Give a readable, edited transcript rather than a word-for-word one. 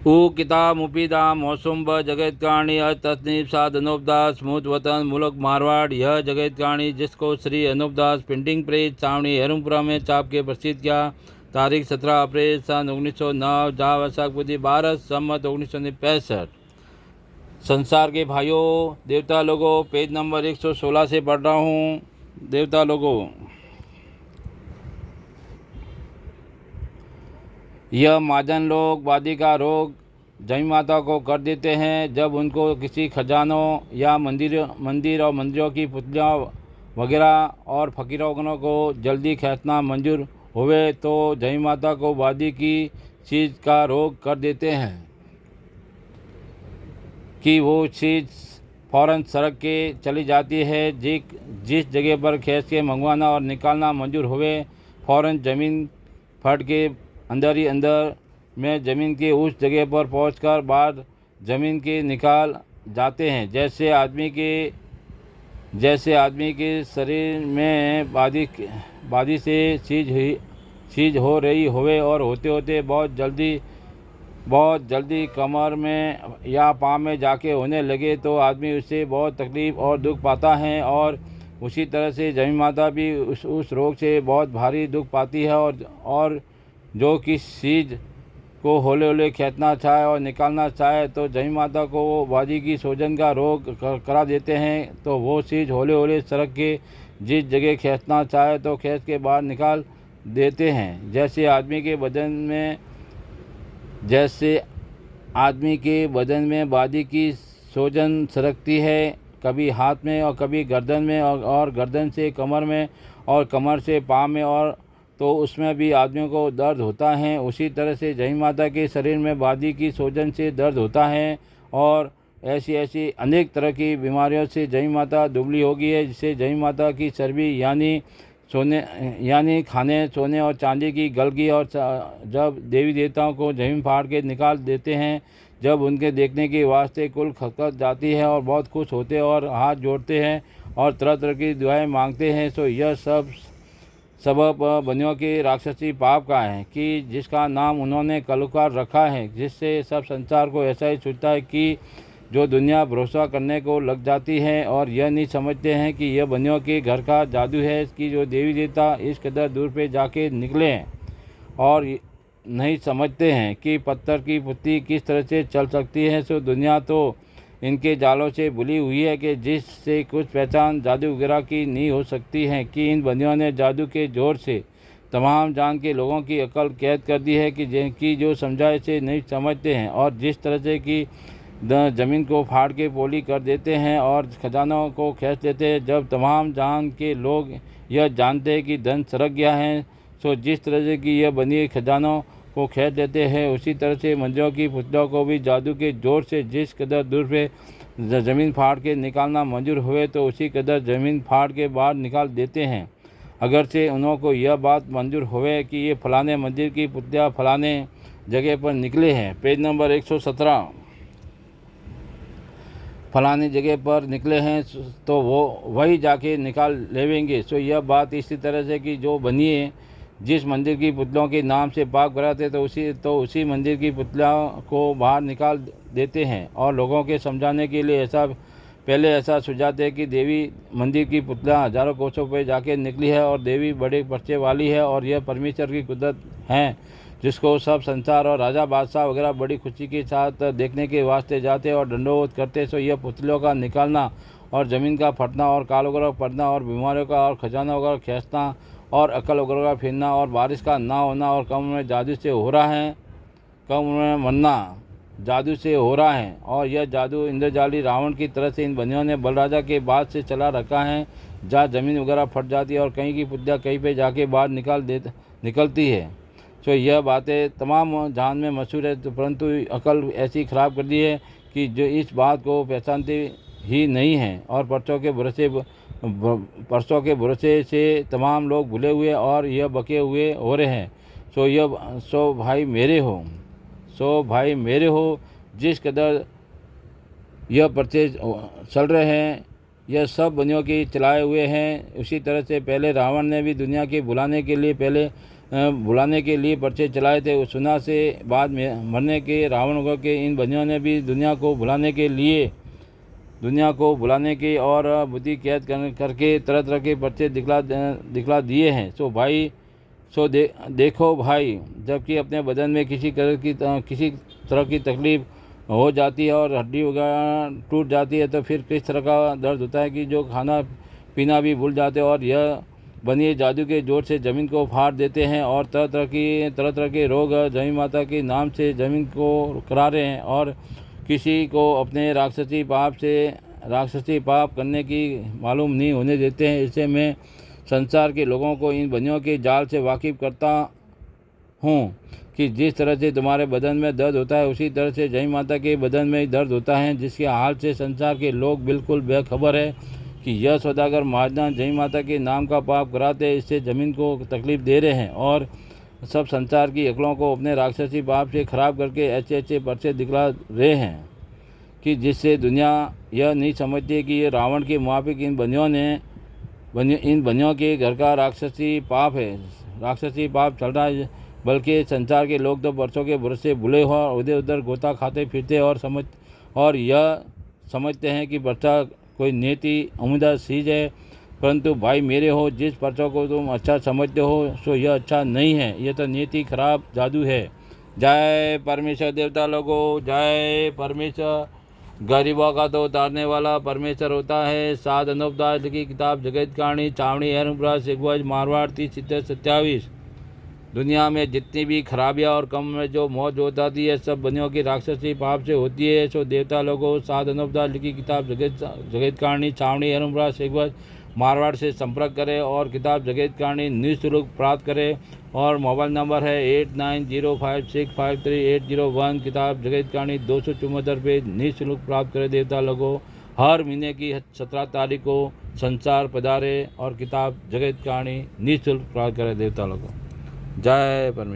किता मुफीदा मौसुम ब जगत कहानी तसनीफ साद अनूपदास स्मूथ वतन मुल्क मारवाड़। यह जगत कहानी जिसको श्री अनूपदास प्रिंटिंग प्रेस छावनी हेरुमपुरा में छाप के प्रसिद्ध किया। तारीख 17 अप्रैल सन 1909 जा वैशाख पुदी 12 सम्मत 1965। संसार के भाइयों देवता लोगों, पेज नंबर 116 से पढ़ रहा हूँ। देवता लोगों, यह महाजन लोग वादी का रोग जमी माता को कर देते हैं। जब उनको किसी खजानों या मंदिर और मंदिरों की पुतलियाँ वगैरह और फकीरों को जल्दी खींचना मंजूर होवे तो जमी माता को वादी की चीज़ का रोग कर देते हैं कि वो चीज़ फ़ौरन सड़क के चली जाती है। जिस जगह पर खींच के मंगवाना और निकालना मंजूर होवे फ़ौरन ज़मीन फट के अंदर ही अंदर में ज़मीन के उस जगह पर पहुंचकर बाद ज़मीन के निकाल जाते हैं। जैसे आदमी के शरीर में बादी से चीज़ हो रही होवे और होते होते बहुत जल्दी कमर में या पाँव में जाके होने लगे तो आदमी उससे बहुत तकलीफ़ और दुख पाता है। और उसी तरह से जमी माता भी उस रोग से बहुत भारी दुख पाती है। और जो किस चीज़ को होले होले खींचना चाहे और निकालना चाहे तो जमी माता को वो वादी की सूजन का रोग करा देते हैं। तो वो चीज़ होले होले सड़क के जिस जगह खींचना चाहे तो खींच के बाहर निकाल देते हैं। जैसे आदमी के बदन में वादी की सूजन सरकती है, कभी हाथ में और कभी गर्दन में और गर्दन से कमर में और कमर से पाँव में, और तो उसमें भी आदमियों को दर्द होता है। उसी तरह से जमी माता के शरीर में वादी की सूजन से दर्द होता है। और ऐसी अनेक तरह की बीमारियों से जमी माता दुबली हो गई है, जिससे जमी माता की चर्बी यानी खाने सोने और चांदी की गल गई। और जब देवी देवताओं को जमीन फाड़ के निकाल देते हैं, जब उनके देखने के वास्ते कुल खटखट जाती है और बहुत खुश होते हैं और हाथ जोड़ते हैं और तरह तरह की दुआएं मांगते हैं। तो यह सब सबब बनियों के राक्षसी पाप का है कि जिसका नाम उन्होंने कलुकार रखा है, जिससे सब संसार को ऐसा ही सोचता है कि जो दुनिया भरोसा करने को लग जाती है और यह नहीं समझते हैं कि यह बनियों के घर का जादू है कि जो देवी देवता इस कदर दूर पे जाके निकले हैं और नहीं समझते हैं कि पत्थर की पुतली किस तरह से चल सकती है। सो दुनिया तो इनके जालों से भुली हुई है कि जिससे कुछ पहचान जादू वगैरह की नहीं हो सकती है कि इन बंदियों ने जादू के जोर से तमाम जान के लोगों की अकल कैद कर दी है कि जिनकी जो समझाए से नहीं समझते हैं और जिस तरह से कि ज़मीन को फाड़ के पोली कर देते हैं और खजानों को खींच लेते हैं। जब तमाम जान के लोग यह जानते हैं कि धन सरक गया है, तो जिस तरह से कि यह बनी खजानों को खींच लेते हैं, उसी तरह से मंदिरों की पुतलों को भी जादू के जोर से जिस कदर दूर पे ज़मीन फाड़ के निकालना मंजूर हुए तो उसी कदर ज़मीन फाड़ के बाहर निकाल देते हैं। अगर से उन्हों को यह बात मंजूर हुए कि ये फलाने मंदिर की पुतलियाँ फलाने जगह पर निकले हैं, पेज नंबर 117, फलानी जगह पर निकले हैं तो वो वही जाके निकाल लेवेंगे। सो यह बात इसी तरह से कि जो बनिए जिस मंदिर की पुतलों के नाम से पाक भराते तो उसी मंदिर की पुतलों को बाहर निकाल देते हैं। और लोगों के समझाने के लिए ऐसा सुझाते हैं कि देवी मंदिर की पुतलियाँ हजारों कोसों पे जाके निकली है और देवी बड़े पर्चे वाली है और यह परमेश्वर की कुदरत है, जिसको सब संसार और राजा बादशाह वगैरह बड़ी खुशी के साथ देखने के वास्ते जाते और दंडोत करते। सो यह पुतलों का निकालना और ज़मीन का फटना और काल वगैरह पड़ना और बीमारियों का और खजाना वगैरह खींचना और अकल वगैरह का फिरना और बारिश का ना होना और कम में जादू से हो रहा है, कम में मरना जादू से हो रहा है। और यह जादू इंद्रजाली रावण की तरह से इन बनियों ने बलराजा के बाद से चला रखा है, जहाँ ज़मीन वगैरह फट जाती है और कहीं की पुतलियाँ कहीं पे जाके बाहर निकलती है। तो यह बातें तमाम जहान में मशहूर है, तो परंतु अकल ऐसी ख़राब कर दी है कि जो इस बात को पहचानते ही नहीं हैं और परसों के भरोसे से तमाम लोग भूले हुए और यह बके हुए हो रहे हैं। सो भाई मेरे हो जिस कदर यह पर्चे चल रहे हैं यह सब बनियों की चलाए हुए हैं। उसी तरह से पहले रावण ने भी दुनिया के बुलाने के लिए पहले बुलाने के लिए पर्चे चलाए थे। उस सुना से बाद में मरने के रावण के इन बंदियों ने भी दुनिया को बुलाने की और बुद्धि कैद करके तरह तरह के पर्चे दिखला दिए हैं। देखो भाई, जबकि अपने बदन में किसी तरह की तकलीफ हो जाती है और हड्डी वगैरह टूट जाती है तो फिर किस तरह का दर्द होता है कि जो खाना पीना भी भूल जाते हैं। और यह बनिए जादू के जोर से ज़मीन को फाड़ देते हैं और तरह तरह के रोग जमीन माता के नाम से ज़मीन को करा रहे हैं और किसी को अपने राक्षसी पाप करने की मालूम नहीं होने देते हैं। इससे मैं संसार के लोगों को इन बनियों के जाल से वाकिफ़ करता हूँ कि जिस तरह से तुम्हारे बदन में दर्द होता है उसी तरह से जय माता के बदन में दर्द होता है, जिसके हाल से संसार के लोग बिल्कुल बेखबर है कि यह सौदागर महाजन जय माता के नाम का पाप कराते इससे ज़मीन को तकलीफ़ दे रहे हैं और सब संसार की अकलों को अपने राक्षसी पाप से खराब करके ऐसे पर्चे दिखला रहे हैं कि जिससे दुनिया यह नहीं समझती कि ये रावण के मुआफिक इन बनियों के घर का राक्षसी पाप चल रहा है। बल्कि संसार के लोग तो बरसों के भरोसे भूले हो और इधर उधर गोता खाते फिरते और यह समझते हैं कि पर्चा कोई नेति उम्दा चीज़ है। परंतु भाई मेरे हो, जिस पर्चों को तुम अच्छा समझते हो सो यह अच्छा नहीं है, यह तो नीति खराब जादू है। जय परमेश्वर देवता लोगों, जय परमेश्वर। गरीबों का तो उतारने वाला परमेश्वर होता है। साध अनूपदास लिखी किताब जगत कहानी, चावड़ी एरमपुरा सिगवज मारवाड़ 30-27। दुनिया में जितनी भी खराबियाँ और कम में जो मौत होती है सब बनियों की राक्षसी पाप से होती है। सो देवता लोगों, साध अनूपदास लिखी किताब जगत कहानी, चावड़ी एरमपुरा सिगवज मारवाड़ से संपर्क करें और किताब जगत कहानी निःशुल्क प्राप्त करें। और मोबाइल नंबर है 8905653801। किताब जगत कहानी 274 पेज निःशुल्क प्राप्त करें। देवता लोगों, हर महीने की 17 तारीख को संसार पधारे और किताब जगत कहानी निःशुल्क प्राप्त करें। देवता लोगों, जय परमेश्वर।